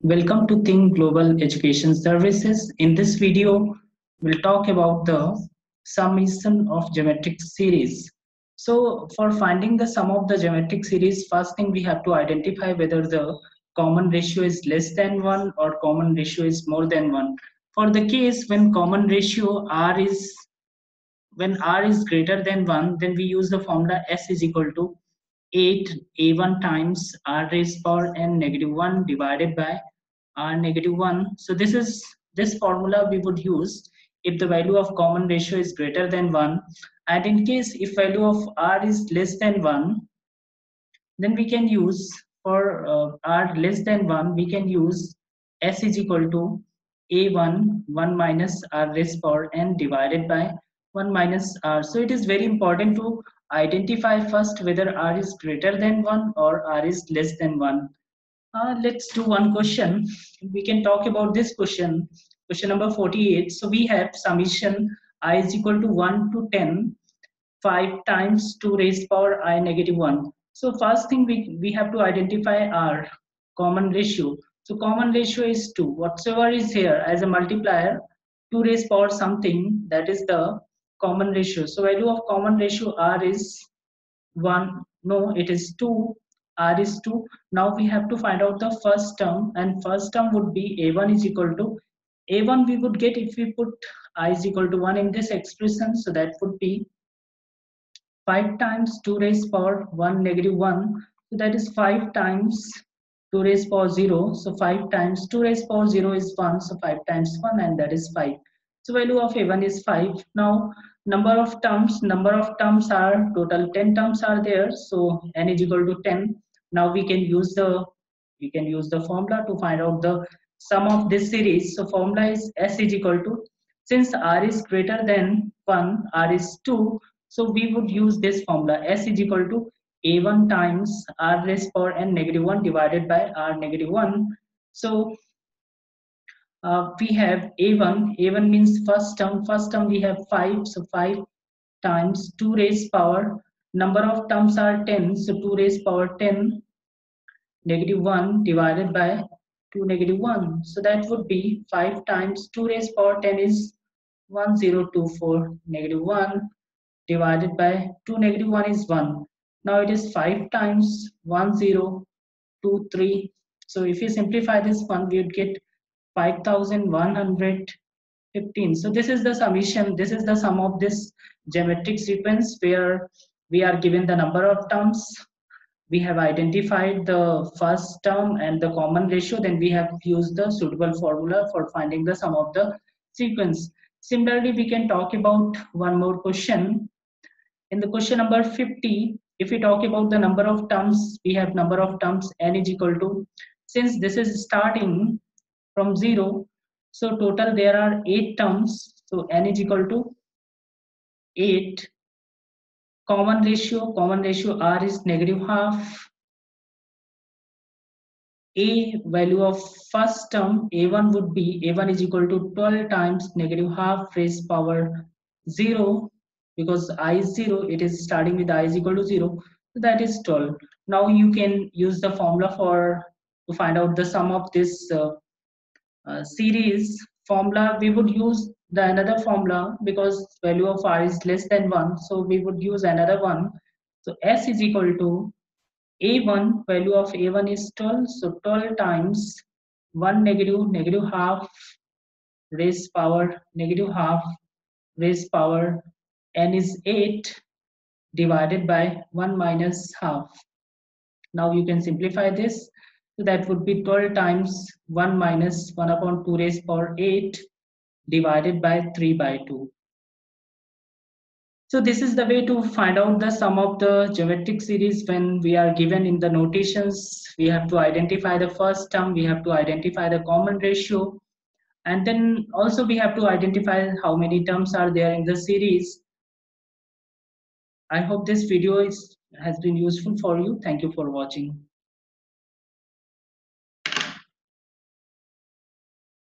Welcome to Think Global Education Services. In this video, we'll talk about the summation of geometric series. So for finding the sum of the geometric series, first thing we have to identify whether the common ratio is less than 1 or common ratio is more than 1. For the case when common ratio when r is greater than 1, then we use the formula s is equal to 8a1 times r raised power n negative 1 divided by r negative 1. So this formula we would use if the value of common ratio is greater than 1, and in case if value of r is less than 1, then we can use for r less than 1, we can use s is equal to a1 1 minus r raised power n divided by 1 minus r. So it is very important to identify first whether r is greater than 1 or r is less than 1. Let's do one question. We can talk about this question. Question number 48. So we have summation I is equal to 1 to 10, 5 times 2 raised power I negative 1. So first thing we have to identify our common ratio. So common ratio is 2. Whatsoever is here as a multiplier, 2 raised power something, that is the common ratio. So value of common ratio r is 1. No, it is 2. R is 2. Now we have to find out the first term, and first term would be a1 is equal to a1 we would get if we put I is equal to 1 in this expression. So that would be 5 times 2 raised power 1 negative 1. So that is 5 times 2 raised power 0. So 5 times 2 raised power 0 is 1. So 5 times 1, and that is 5. So value of a1 is 5. Now number of terms are total 10 terms are there. So n is equal to 10. Now we can use the formula to find out the sum of this series. So formula is s is equal to, since r is greater than 1, r is 2, so we would use this formula s is equal to a1 times r raised power n negative 1 divided by r negative 1. So we have a1 means first term we have 5. So 5 times 2 raised power, number of terms are 10, so 2 raised power 10 negative 1 divided by 2 negative 1. So that would be 5 times 2 raised power 10 is 1024 negative 1 divided by 2 negative 1 is 1. Now it is 5 times 1023. So if you simplify this one, we would get 5115. So this is the summation, this is the sum of this geometric sequence where we are given the number of terms, we have identified the first term and the common ratio, then we have used the suitable formula for finding the sum of the sequence. Similarly, we can talk about one more question. In the question number 50, if we talk about the number of terms, we have number of terms n is equal to, since this is starting from 0, so total there are 8 terms, so n is equal to 8. Common ratio r is negative half. A value of first term a1 would be, a1 is equal to 12 times negative half raised power 0, because I is 0, it is starting with I is equal to 0, so that is 12. Now you can use the formula to find out the sum of this series. Formula we would use the another formula because value of r is less than 1, so we would use another one. So s is equal to a1, value of a1 is 12, so 12 times 1 negative half raised power negative half raised power n is 8 divided by 1 minus half. Now you can simplify this, so that would be 12 times 1 minus 1 upon 2 raised power 8 divided by 3 by 2. So this is the way to find out the sum of the geometric series when we are given in the notations. We have to identify the first term, we have to identify the common ratio, and then also we have to identify how many terms are there in the series. I hope this video has been useful for you. Thank you for watching.